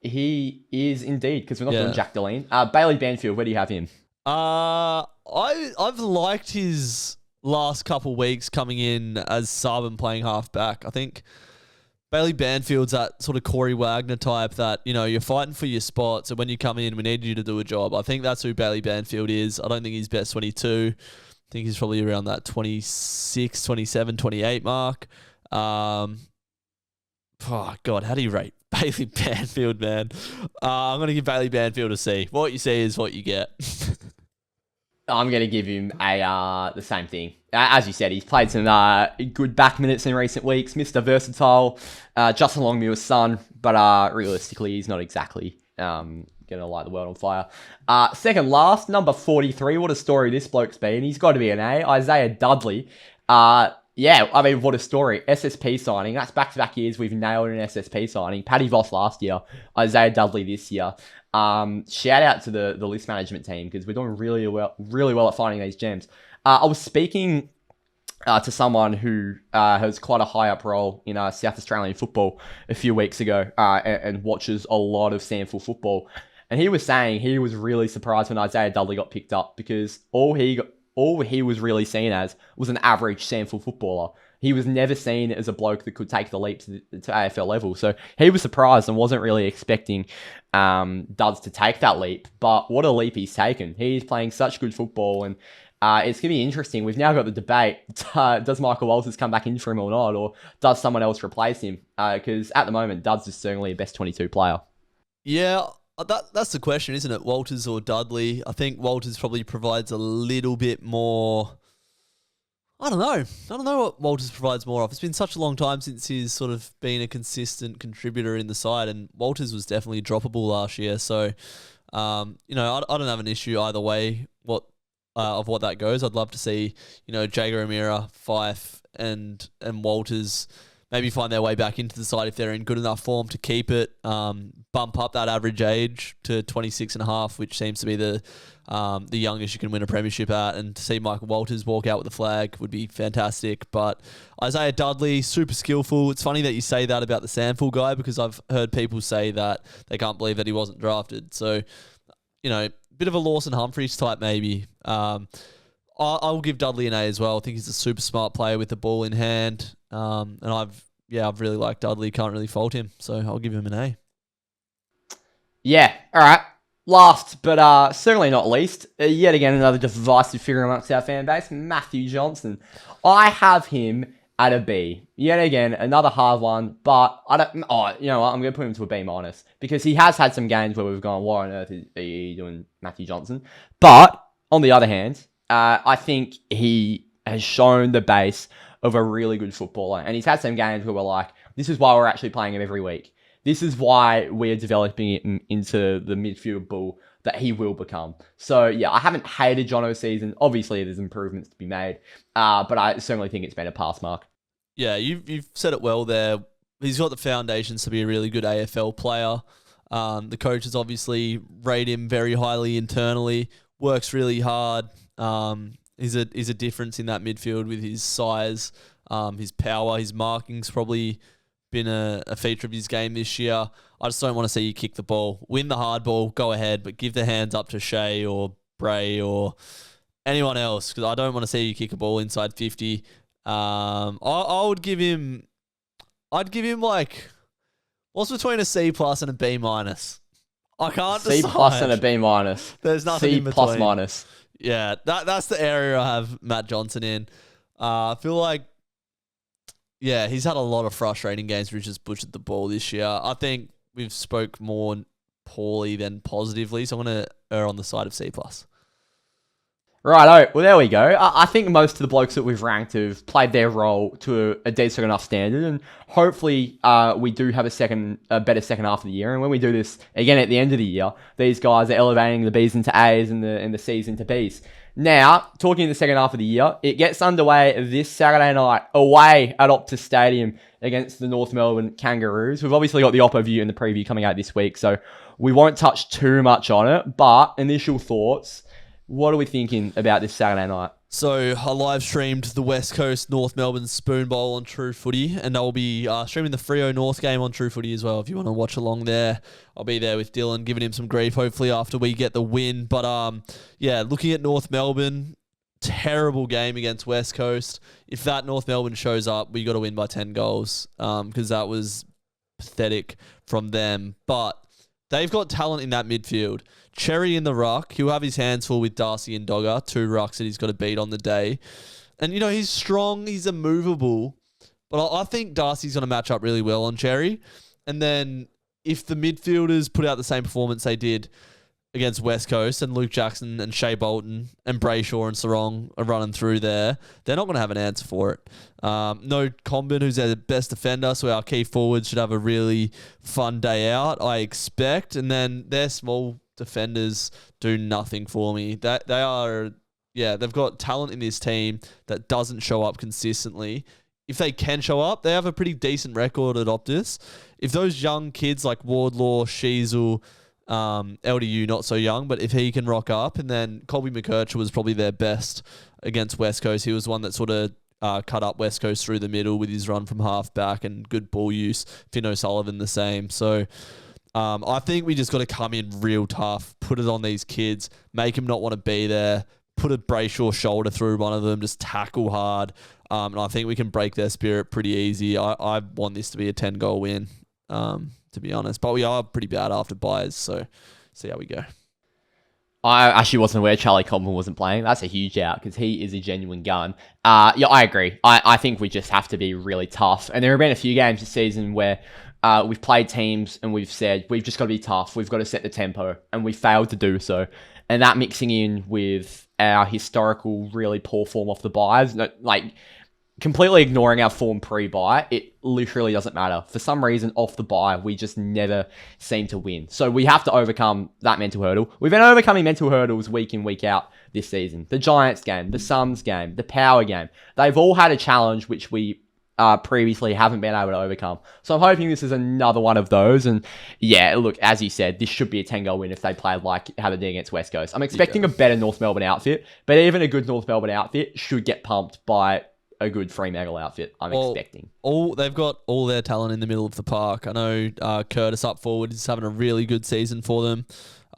He is indeed, because we're not doing Jack Deline. Bailey Banfield, where do you have him? I've liked his last couple weeks coming in as sub and playing half-back. I think Bailey Banfield's that sort of Corey Wagner type that, you're fighting for your spot, so when you come in, we need you to do a job. I think that's who Bailey Banfield is. I don't think he's best 22. I think he's probably around that 26, 27, 28 mark. Oh, God, how do you rate Bailey Banfield, man? I'm going to give Bailey Banfield a C. What you see is what you get. I'm going to give him the same thing. As you said, he's played some good back minutes in recent weeks. Mr. Versatile, Justin Longmuir's son, but realistically, he's not exactly going to light the world on fire. Second last, number 43. What a story this bloke's been. He's got to be an A. Isaiah Dudley. Yeah, I mean, what a story. SSP signing. That's back-to-back years we've nailed an SSP signing. Paddy Voss last year. Isaiah Dudley this year. Shout out to the list management team because we're doing really well at finding these gems. I was speaking to someone who has quite a high-up role in South Australian football a few weeks ago and watches a lot of SANFL football. And he was saying he was really surprised when Isaiah Dudley got picked up because all he was really seen as was an average SANFL footballer. He was never seen as a bloke that could take the leap to AFL level. So he was surprised and wasn't really expecting Duds to take that leap. But what a leap he's taken. He's playing such good football and it's going to be interesting. We've now got the debate. Does Michael Walters come back in for him or not? Or does someone else replace him? Because at the moment, Duds is certainly a best 22 player. Yeah, that's the question, isn't it? Walters or Dudley? I think Walters probably provides a little bit more... I don't know what Walters provides more of. It's been such a long time since he's sort of been a consistent contributor in the side, and Walters was definitely droppable last year. So, I don't have an issue either way of what that goes. I'd love to see, Jager Amira, Fife, and Walters maybe find their way back into the side if they're in good enough form to keep it, bump up that average age to 26 and a half, which seems to be the youngest you can win a premiership at, and to see Michael Walters walk out with the flag would be fantastic. But Isaiah Dudley, super skillful. It's funny that you say that about the SANFL guy because I've heard people say that they can't believe that he wasn't drafted. So, bit of a Lawson Humphreys type maybe. I'll give Dudley an A as well. I think he's a super smart player with the ball in hand. And I've really liked Dudley. Can't really fault him. So I'll give him an A. Yeah. All right. Last, but certainly not least, yet again another divisive figure amongst our fan base, Matthew Johnson. I have him at a B. Yet again, another hard one, but I don't. Oh, you know what? I'm going to put him to a B minus because he has had some games where we've gone, "What on earth are you doing, Matthew Johnson?" But on the other hand, I think he has shown the base of a really good footballer, and he's had some games where we're like, "This is why we're actually playing him every week. This is why we're developing him into the midfield bull that he will become." So, yeah, I haven't hated Jono's season. Obviously, there's improvements to be made, but I certainly think it's been a pass mark. Yeah, you've said it well there. He's got the foundations to be a really good AFL player. The coaches obviously rate him very highly internally, works really hard. He's a difference in that midfield with his size, his power, his marking's probably been a feature of his game this year. I just don't want to see you kick the ball. Win the hard ball, go ahead, but give the hands up to Shea or Bray or anyone else because I don't want to see you kick a ball inside 50. I would give him... I'd give him like... What's between a C plus and a B minus? I can't decide. C plus and a B minus. There's nothing C in between. plus minus. Yeah, that's the area I have Matt Johnson in. I feel like yeah, he's had a lot of frustrating games where he's just butchered the ball this year. I think we've spoke more poorly than positively, so I'm going to err on the side of C+. Righto, well there we go. I think most of the blokes that we've ranked have played their role to a decent enough standard, and hopefully we do have a better second half of the year. And when we do this again at the end of the year, these guys are elevating the Bs into As and the Cs into Bs. Now, talking the second half of the year, it gets underway this Saturday night away at Optus Stadium against the North Melbourne Kangaroos. We've obviously got the Oppo view and the preview coming out this week, so we won't touch too much on it, but initial thoughts, what are we thinking about this Saturday night? So I live streamed the West Coast North Melbourne Spoon Bowl on True Footy, and I'll be streaming the Freo North game on True Footy as well. If you want to watch along there, I'll be there with Dylan, giving him some grief. Hopefully after we get the win. But yeah, looking at North Melbourne, terrible game against West Coast. If that North Melbourne shows up, we got to win by 10 goals because that was pathetic from them. But they've got talent in that midfield. Cherry in the ruck. He'll have his hands full with Darcy and Dogger, 2 rucks that he's got to beat on the day. And, you know, he's strong. He's immovable. But I think Darcy's going to match up really well on Cherry. And then if the midfielders put out the same performance they did against West Coast and Luke Jackson and Shea Bolton and Brayshaw and Sarong are running through there, they're not going to have an answer for it. No Comben, who's their best defender, so our key forwards should have a really fun day out, I expect. And then their small defenders do nothing for me. They've got talent in this team that doesn't show up consistently. If they can show up, they have a pretty decent record at Optus. If those young kids like Wardlaw, Sheasel, LDU not so young, but if he can rock up, and then Colby McKercher was probably their best against West Coast. He was one that sort of cut up West Coast through the middle with his run from half back and good ball use. Finn O'Sullivan the same. So I think we just got to come in real tough, put it on these kids, make them not want to be there, put a Brayshaw shoulder through one of them, just tackle hard. And I think we can break their spirit pretty easy. I want this to be a 10-goal win, to be honest. But we are pretty bad after buys, so see how we go. I actually wasn't aware Charlie Comben wasn't playing. That's a huge out because he is a genuine gun. Yeah, I agree. I think we just have to be really tough. And there have been a few games this season where we've played teams and we've said, we've just got to be tough. We've got to set the tempo. And we failed to do so. And that mixing in with our historical really poor form off the buys, like completely ignoring our form pre-buy, it literally doesn't matter. For some reason, off the buy, we just never seem to win. So we have to overcome that mental hurdle. We've been overcoming mental hurdles week in, week out this season. The Giants game, the Suns game, the Power game. They've all had a challenge which we previously haven't been able to overcome. So I'm hoping this is another one of those. And yeah, look, as you said, this should be a 10-goal win if they played like how they did against West Coast. I'm expecting a better North Melbourne outfit, but even a good North Melbourne outfit should get pumped by a good Fremantle outfit, I'm expecting. They've got all their talent in the middle of the park. I know Curtis up forward is having a really good season for them.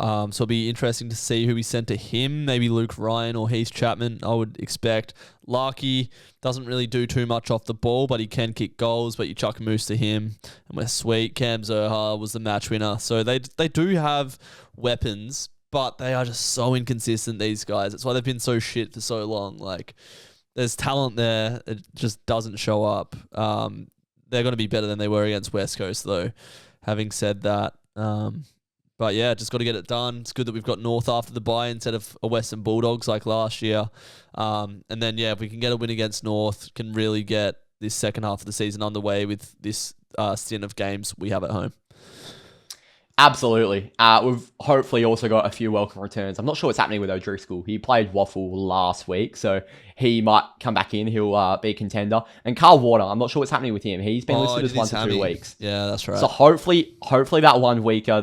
So it'll be interesting to see who we sent to him. Maybe Luke Ryan or Heath Chapman, I would expect. Larky doesn't really do too much off the ball, but he can kick goals, but you chuck a moose to him, and we're sweet. Cam Zohar was the match winner. So they do have weapons, but they are just so inconsistent, these guys. That's why they've been so shit for so long. Like, there's talent there. It just doesn't show up. They're going to be better than they were against West Coast, though, having said that. But yeah, just got to get it done. It's good that we've got North after the bye instead of a Western Bulldogs like last year. And then, yeah, if we can get a win against North, can really get this second half of the season underway with this stint of games we have at home. Absolutely. We've hopefully also got a few welcome returns. I'm not sure what's happening with O'Driscoll. He played Waffle last week, so he might come back in. He'll be a contender. And Carl Warner, I'm not sure what's happening with him. He's been listed as 1 to 2 weeks. Yeah, that's right. So hopefully that 1 weeker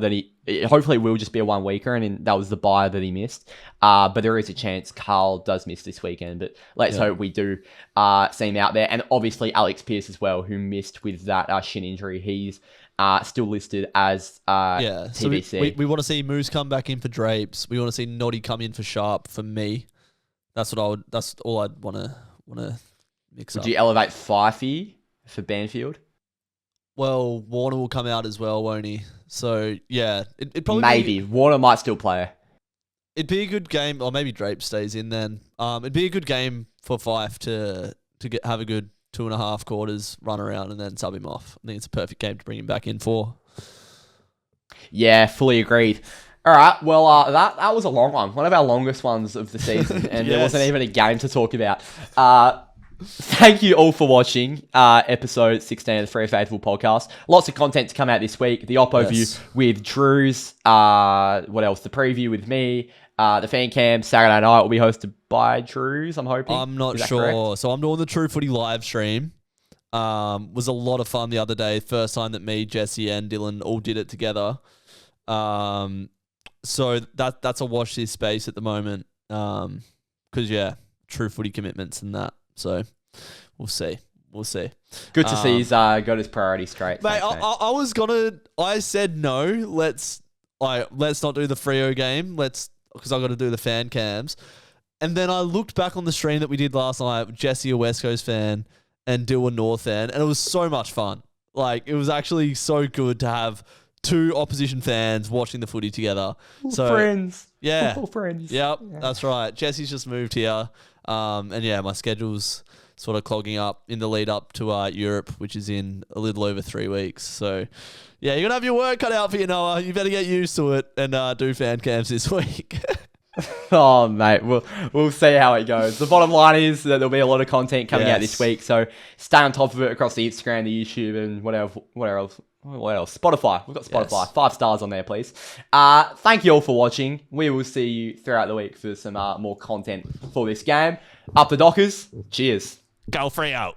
hopefully it will just be a 1 weeker, and that was the bye that he missed. But there is a chance Carl does miss this weekend. But let's hope we do see him out there. And obviously Alex Pearce as well, who missed with that shin injury. He's still listed as TBC. So we want to see Moose come back in for Drapes. We want to see Noddy come in for Sharp for me. That's all I'd want to mix up. Would you elevate Fifey for Banfield? Well, Warner will come out as well, won't he? So yeah, it probably maybe Warner might still play. It'd be a good game, or maybe Drape stays in then. It'd be a good game for Fife to have a good 2.5 quarters run around and then sub him off. I think it's a perfect game to bring him back in for. Yeah, fully agreed. All right, well, that was a long one. One of our longest ones of the season, and there wasn't even a game to talk about. Thank you all for watching episode 16 of the Freo Faithful podcast. Lots of content to come out this week. The Oppo view with Drewz. What else? The preview with me. The fan cam Saturday night will be hosted by Drewz, I'm hoping. I'm not sure. Correct? So I'm doing the True Footy live stream. Was a lot of fun the other day. First time that me, Jesse, and Dylan all did it together. So that's a watch this space at the moment. Because, True Footy commitments and that. So we'll see. Good to see he's got his priorities straight. Mate, I said no. Let's not do the Freo game. Because I got to do the fan cams. And then I looked back on the stream that we did last night. Jesse, a West Coast fan, and Dill, a North fan, and it was so much fun. Like, it was actually so good to have two opposition fans watching the footy together. Friends. Yeah. Football friends. Yep, that's right. Jesse's just moved here. And my schedule's sort of clogging up in the lead up to Europe, which is in a little over 3 weeks. So, yeah, you're going to have your work cut out for you, Noah. You better get used to it and do fan cams this week. Oh, mate, we'll see how it goes. The bottom line is that there'll be a lot of content coming out this week, so stay on top of it across the Instagram, the YouTube, and what else? Spotify. We've got Spotify. Yes. 5 stars on there, please. Thank you all for watching. We will see you throughout the week for some more content for this game. Up the Dockers. Cheers. Go Freo.